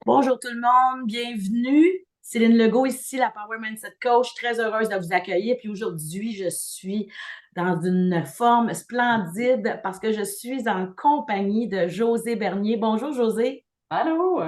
Bonjour tout le monde, bienvenue. Céline Legault ici, la Power Mindset Coach, très heureuse de vous accueillir. Puis aujourd'hui, je suis dans une forme splendide parce que je suis en compagnie de José Bernier. Bonjour José, Allô?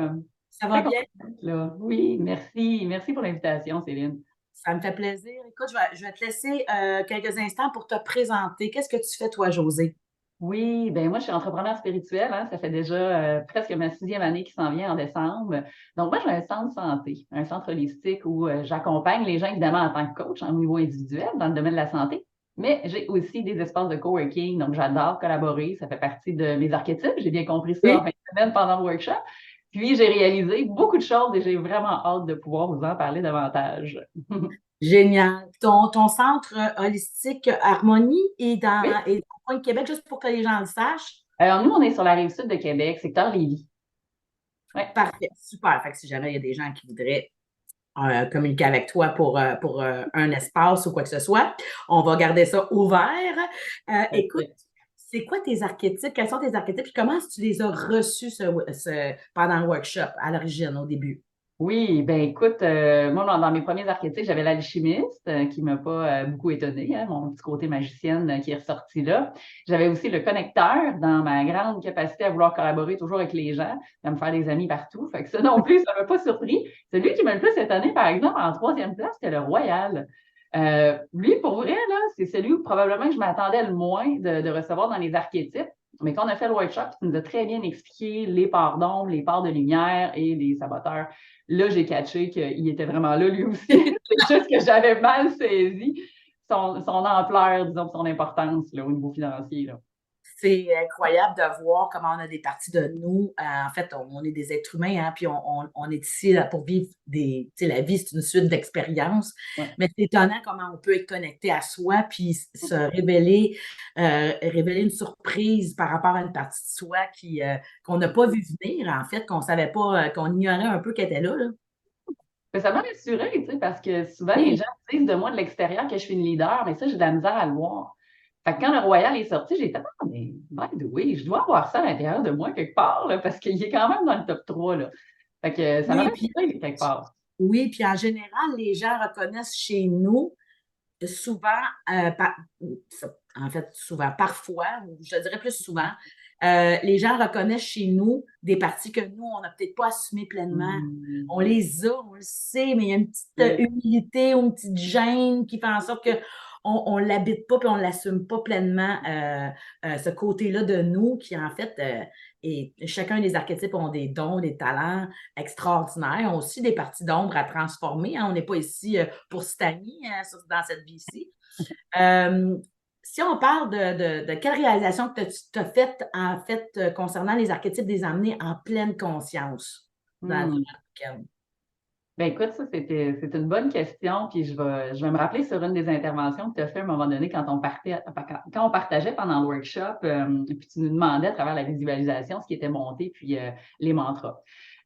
ça va Très bien? contente d'être là. Oui, merci. Merci pour l'invitation, Céline. Ça me fait plaisir. Écoute, je vais te laisser quelques instants pour te présenter. Qu'est-ce que tu fais toi, José? Oui, ben moi, je suis entrepreneur spirituel, hein. Ça fait déjà presque ma sixième année qui s'en vient en décembre. Donc, moi, j'ai un centre santé, un centre holistique où j'accompagne les gens, évidemment, en tant que coach, au niveau individuel, dans le domaine de la santé. Mais j'ai aussi des espaces de coworking, donc j'adore collaborer. Ça fait partie de mes archétypes. J'ai bien compris ça en Oui. fin de semaine pendant le workshop. Puis, j'ai réalisé beaucoup de choses et j'ai vraiment hâte de pouvoir vous en parler davantage. Génial. Ton centre holistique Harmonie Oui. est dans le coin de Québec, juste pour que les gens le sachent. Alors, nous, on est sur la rive sud de Québec, secteur Lévis. Ouais. Parfait, super. Fait que si jamais il y a des gens qui voudraient communiquer avec toi pour un espace ou quoi que ce soit, on va garder ça ouvert. Écoute, Ok. c'est quoi tes archétypes? Quels sont tes archétypes? Puis comment est-ce que tu les as reçus pendant le workshop, à l'origine, au début? Oui, ben écoute, moi, dans mes premiers archétypes, j'avais l'alchimiste, qui m'a pas beaucoup étonnée, hein, mon petit côté magicienne qui est ressorti là. J'avais aussi le connecteur dans ma grande capacité à vouloir collaborer toujours avec les gens, à me faire des amis partout. Fait que ça non plus, ça m'a pas surpris. Celui qui m'a le plus étonné, par exemple, en troisième place, c'était le royal. Lui, pour vrai, là, c'est celui où probablement que je m'attendais le moins de recevoir dans les archétypes. Mais quand on a fait le workshop, il nous a très bien expliqué les parts d'ombre, les parts de lumière et les saboteurs. Là, j'ai catché qu'il était vraiment là, lui aussi. C'est juste que j'avais mal saisi son ampleur, disons, son importance là, au niveau financier. Là. C'est incroyable de voir comment on a des parties de nous. En fait, on est des êtres humains, hein, puis on est ici là, pour vivre des. Tu sais, la vie, c'est une suite d'expériences. Ouais. Mais c'est étonnant comment on peut être connecté à soi, puis se révéler une surprise par rapport à une partie de soi qu'on n'a pas vu venir, en fait, qu'on savait pas, qu'on ignorait un peu qu'elle était là, là. Mais ça m'a rassurée, tu sais, parce que souvent, les Oui. gens disent de moi de l'extérieur que je suis une leader, mais ça, j'ai de la misère à le voir. Fait que quand le Royal est sorti, j'ai fait, ah, mais by the way, je dois avoir ça à l'intérieur de moi quelque part, là, parce qu'il est quand même dans le top 3 là. Fait que ça m'a Oui, puis rassurée quelque part. oui, puis en général, les gens reconnaissent chez nous souvent, en fait, souvent, parfois, ou je dirais plus souvent, les gens reconnaissent chez nous des parties que nous, on n'a peut-être pas assumées pleinement. Hmm. On les a, on le sait, mais il y a une petite Oui. humilité ou une petite gêne qui fait en sorte que on l'habite pas puis on l'assume pas pleinement, ce côté-là de nous qui, en fait, et chacun des archétypes ont des dons, des talents extraordinaires, ont aussi des parties d'ombre à transformer, hein. On n'est pas ici pour stagner dans cette vie-ci. Euh, si on parle de quelle réalisation que tu as faite, en fait, concernant les archétypes des amener en pleine conscience durant Hmm. le week-end? Ben écoute, c'est une bonne question, puis je vais me rappeler sur une des interventions que tu as fait à un moment donné quand on partageait pendant le workshop, puis tu nous demandais à travers la visualisation ce qui était monté, puis les mantras.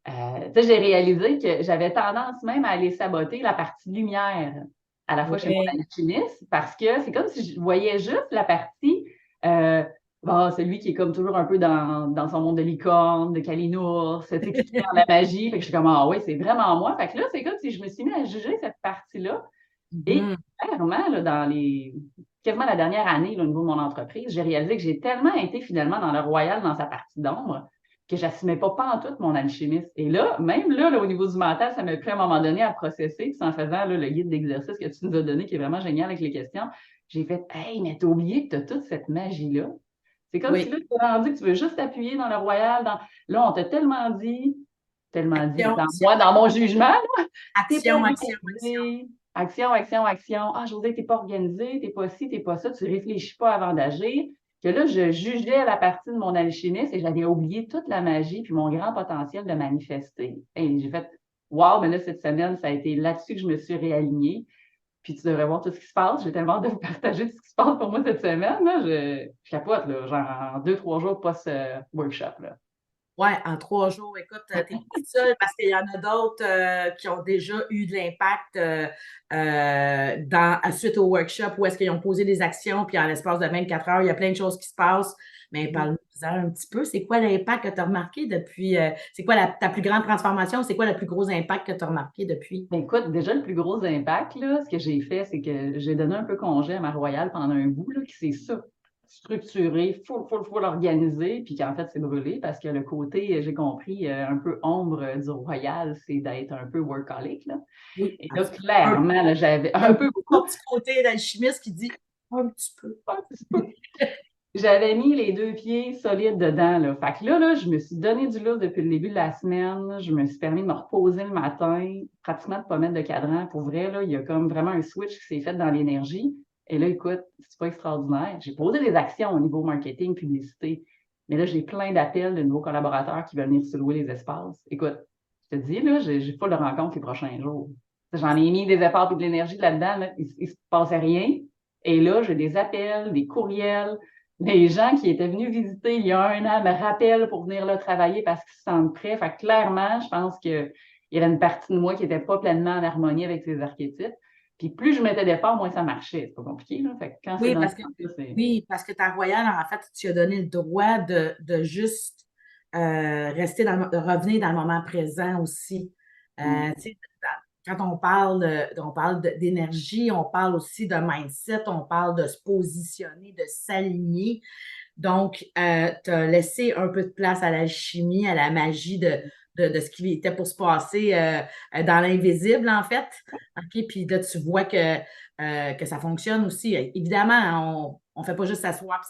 Tu sais, j'ai réalisé que j'avais tendance même à aller saboter la partie lumière à la fois chez mon Oui. alchimiste, parce que c'est comme si je voyais juste la partie euh, bon, celui qui est comme toujours un peu dans son monde de licorne, de Kalinours, tu sais, qui crée dans la magie. Fait que je suis comme, ah oui, c'est vraiment moi. Fait que là, c'est comme si je me suis mis à juger cette partie-là. Et Mhm. clairement, là, quasiment la dernière année, là, au niveau de mon entreprise, j'ai réalisé que j'ai tellement été finalement dans le royal, dans sa partie d'ombre, que j'assumais pas en tout mon alchimiste. Et là, même là, au niveau du mental, ça m'a pris à un moment donné à processer, puis en faisant là, le guide d'exercice que tu nous as donné, qui est vraiment génial avec les questions, j'ai fait, hey, mais t'as oublié que tu as toute cette magie-là. C'est comme si Oui. là, tu t'es rendu que tu veux juste t'appuyer dans le royal. Là, on t'a tellement dit, Action, dans action, moi, dans mon jugement, là, t'es pas action, action, action. organisé. Action, action, action. Ah, José, t'es pas organisé, t'es pas ci, t'es pas ça, tu réfléchis pas avant d'agir. Que là, je jugeais la partie de mon alchimiste et j'avais oublié toute la magie puis mon grand potentiel de manifester. Et j'ai fait, wow, mais là, cette semaine, ça a été là-dessus que je me suis réalignée. Puis tu devrais voir tout ce qui se passe. J'ai tellement hâte de vous partager tout ce qui se passe pour moi cette semaine. Là. Je capote, là, genre en 2, 3 jours post-workshop. Là. Ouais, en 3 jours, écoute, t'es pas seule parce qu'il y en a d'autres qui ont déjà eu de l'impact suite au workshop où est-ce qu'ils ont posé des actions, puis en l'espace de 24 heures, il y a plein de choses qui se passent. Mais Mhm. parle-nous un petit peu, c'est quoi l'impact que tu as remarqué depuis, c'est quoi ta plus grande transformation? C'est quoi le plus gros impact que tu as remarqué depuis? Ben, écoute, déjà, le plus gros impact, là, ce que j'ai fait, c'est que j'ai donné un peu congé à ma royale pendant un bout, là, qui s'est ça structuré, full organisé, puis qu'en fait, c'est brûlé parce que le côté, j'ai compris, un peu ombre du royal, c'est d'être un peu workaholic, là. Oui, Et un là, petit peu. clairement, là, j'avais Il y a un peu ton beaucoup, petit côté d'alchimiste qui dit un petit peu. un petit peu. J'avais mis les 2 pieds solides dedans, là. Fait que là, je me suis donné du lousse depuis le début de la semaine. Je me suis permis de me reposer le matin, pratiquement de pas mettre de cadran. Pour vrai, là, il y a comme vraiment un switch qui s'est fait dans l'énergie. Et là, écoute, c'est pas extraordinaire. J'ai posé des actions au niveau marketing, publicité. Mais là, j'ai plein d'appels de nouveaux collaborateurs qui veulent venir se louer les espaces. Écoute, je te dis, là, j'ai pas de rencontre les prochains jours. J'en ai mis des efforts et de l'énergie là-dedans, là. Il se passait rien. Et là, j'ai des appels, des courriels. Les gens qui étaient venus visiter il y a un an me rappellent pour venir là travailler parce qu'ils se sentent prêts. Fait que clairement, je pense qu'il y avait une partie de moi qui n'était pas pleinement en harmonie avec ces archétypes. Puis plus je mettais d'efforts, moins ça marchait. C'est pas compliqué, là. Fait que quand c'est Oui, dans ce parce que sens-là, c'est. oui, parce que ta royale, en fait, tu as donné le droit de juste rester de revenir dans le moment présent aussi. Mm. Tu sais, quand on parle d'énergie, on parle aussi de mindset, on parle de se positionner, de s'aligner. Donc, tu as laissé un peu de place à l'alchimie, à la magie de ce qui était pour se passer dans l'invisible, en fait. OK? Puis là, tu vois que ça fonctionne aussi. Évidemment, on ne fait pas juste s'asseoir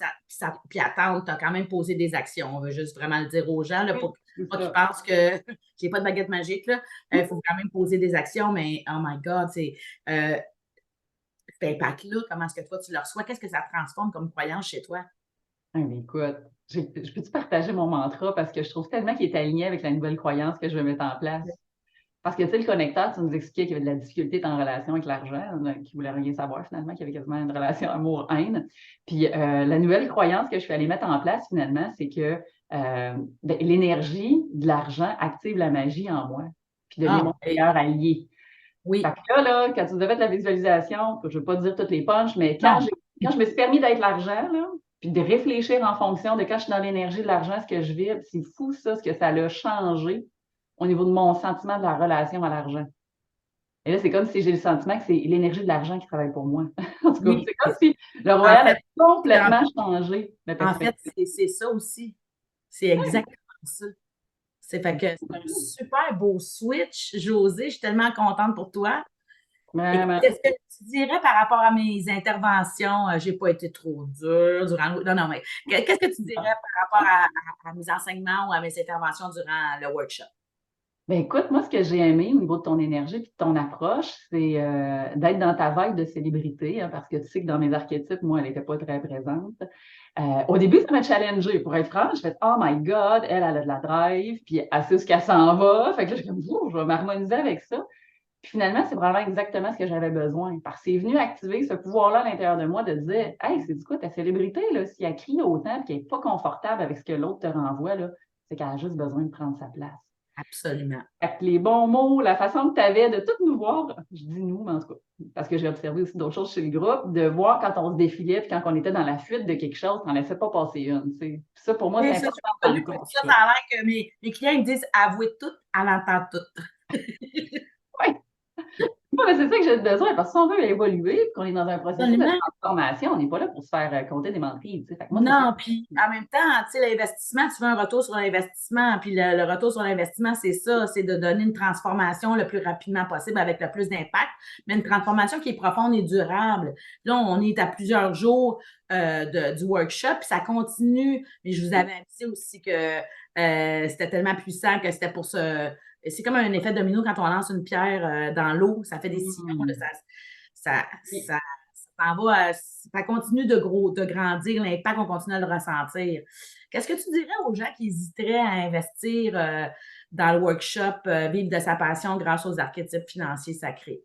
puis attendre. Tu as quand même posé des actions. On veut juste vraiment le dire aux gens là, Oui, pour c'est pas qu'ils ça. pensent que j'ai pas de baguette magique. Il faut quand même poser des actions, mais oh my God, euh, cet impact-là, comment est-ce que toi tu le reçois? Qu'est-ce que ça transforme comme croyance chez toi? Ah, mais écoute, je peux-tu partager mon mantra parce que je trouve tellement qu'il est aligné avec la nouvelle croyance que je vais mettre en place. Parce que, tu sais, le connecteur, tu nous expliquais qu'il y avait de la difficulté en relation avec l'argent, qu'il voulait rien savoir finalement, qu'il y avait quasiment une relation amour-haine. Puis la nouvelle croyance que je suis allée mettre en place finalement, c'est que l'énergie de l'argent active la magie en moi, puis devient mon Ah, oui. meilleur allié. Fait Oui. que là, quand tu nous as fait la visualisation, je ne veux pas te dire toutes les punches, mais Non. quand je me suis permis d'être l'argent, là, puis de réfléchir en fonction de quand je suis dans l'énergie de l'argent, ce que je vis, c'est fou ça, ce que ça a changé au niveau de mon sentiment de la relation à l'argent. Et là, c'est comme si j'ai le sentiment que c'est l'énergie de l'argent qui travaille pour moi. En tout cas, Oui. c'est comme si le En royal a fait, en, complètement changé ma en fait, perspective. c'est ça aussi. C'est exactement ça. C'est fait que c'est un super beau switch, Josée. Je suis tellement contente pour toi. Et Vraiment. qu'est-ce que tu dirais par rapport à mes interventions? J'ai pas été trop dure durant le... Non, non, mais qu'est-ce que tu dirais par rapport à mes enseignements ou à mes interventions durant le workshop? Ben écoute, moi, ce que j'ai aimé au niveau de ton énergie et de ton approche, c'est d'être dans ta vibe de célébrité, hein, parce que tu sais que dans mes archétypes, moi, elle n'était pas très présente. Au début, ça m'a challengée. Pour être franche, je fais Oh my God, elle a de la drive, puis elle sait ce qu'elle s'en va. Fait que là, je suis comme, oh, je vais m'harmoniser avec ça. Puis finalement, c'est vraiment exactement ce que j'avais besoin. Parce que c'est venu activer ce pouvoir-là à l'intérieur de moi de dire Hey, c'est du coup, ta célébrité, là, si elle crie autant et qu'elle n'est pas confortable avec ce que l'autre te renvoie, là, c'est qu'elle a juste besoin de prendre sa place. Absolument. Fait que les bons mots, la façon que tu avais de tout nous voir, je dis nous, mais en tout cas, parce que j'ai observé aussi d'autres choses chez le groupe, de voir quand on se défilait, puis quand on était dans la fuite de quelque chose, on ne laissait pas passer une. Ça, pour moi, c'est Oui, ça, important j'ai dans le reconnu. coach. Ça a l'air que mes clients ils me disent avouez tout, elle entend tout. Oui, mais c'est ça que j'ai besoin, parce que si on veut évoluer, puis qu'on est dans un processus de Absolument. transformation, on n'est pas là pour se faire compter des menteries. Fait que moi, c'est ça. Non, puis en même temps, tu sais, l'investissement, tu veux un retour sur l'investissement, puis le retour sur l'investissement, c'est ça, c'est de donner une transformation le plus rapidement possible avec le plus d'impact, mais une transformation qui est profonde et durable. Là, on est à plusieurs jours du workshop, puis ça continue, mais je vous avais avisé aussi que c'était tellement puissant que c'était pour se... C'est comme un effet domino quand on lance une pierre dans l'eau, ça fait des sillons, là, Mmh. ça, Oui. ça, ça continue de grandir, l'impact, on continue à le ressentir. Qu'est-ce que tu dirais aux gens qui hésiteraient à investir dans le workshop Vivre de sa passion grâce aux archétypes financiers sacrés?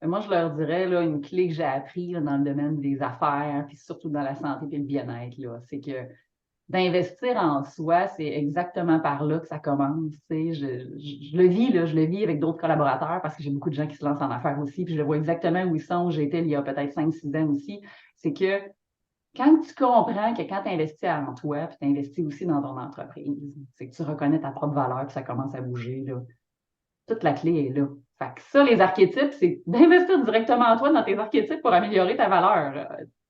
Moi, je leur dirais, là, une clé que j'ai appris là, dans le domaine des affaires, puis surtout dans la santé et le bien-être, là, c'est que d'investir en soi, c'est exactement par là que ça commence. Tu sais. Je le vis, là, je le vis avec d'autres collaborateurs parce que j'ai beaucoup de gens qui se lancent en affaires aussi, puis je le vois exactement où ils sont, où j'étais il y a peut-être 5 6 ans aussi. C'est que Quand tu comprends que quand tu investis en toi, puis tu investis aussi dans ton entreprise, c'est que tu reconnais ta propre valeur, puis ça commence à bouger, là. Toute la clé est là. Fait que ça, les archétypes, c'est d'investir directement en toi dans tes archétypes pour améliorer ta valeur.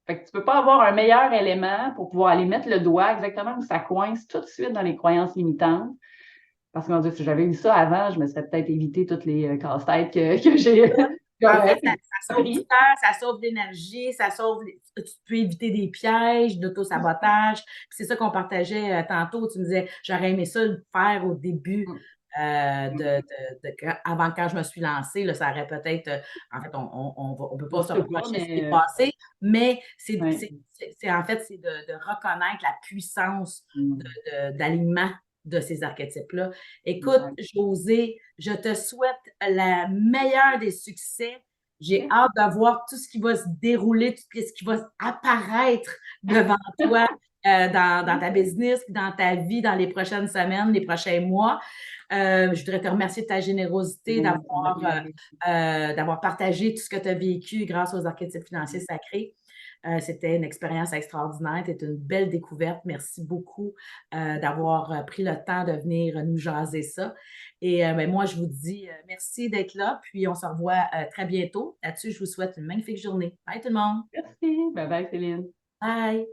Fait que tu peux pas avoir un meilleur élément pour pouvoir aller mettre le doigt exactement où ça coince tout de suite dans les croyances limitantes. Parce que, mon Dieu, si j'avais eu ça avant, je me serais peut-être évité toutes les casse-têtes que j'ai En fait, ça sauve du appris. temps, ça sauve de l'énergie, tu peux éviter des pièges d'auto-sabotage. Puis c'est ça qu'on partageait tantôt. Tu me disais, j'aurais aimé ça le faire au début, avant quand je me suis lancée. Là, ça aurait peut-être, en fait, on peut On pas ne se sait pas, reprocher ce qui est mais passé, mais ouais. en fait, c'est de reconnaître la puissance Mm, d'alignement de ces archétypes-là. Écoute, exact. José, je te souhaite la meilleure des succès. J'ai hâte Merci. de voir tout ce qui va se dérouler, tout ce qui va apparaître devant toi dans ta business, dans ta vie, dans les prochaines semaines, les prochains mois. Je voudrais te remercier de ta générosité, Ça me fait plaisir. d'avoir partagé tout ce que tu as vécu grâce aux archétypes financiers sacrés. C'était une expérience extraordinaire. C'était une belle découverte. Merci beaucoup d'avoir pris le temps de venir nous jaser ça. Et ben, moi, je vous dis merci d'être là. Puis on se revoit très bientôt. Là-dessus, je vous souhaite une magnifique journée. Bye tout le monde. Merci. Bye bye, Céline. Bye.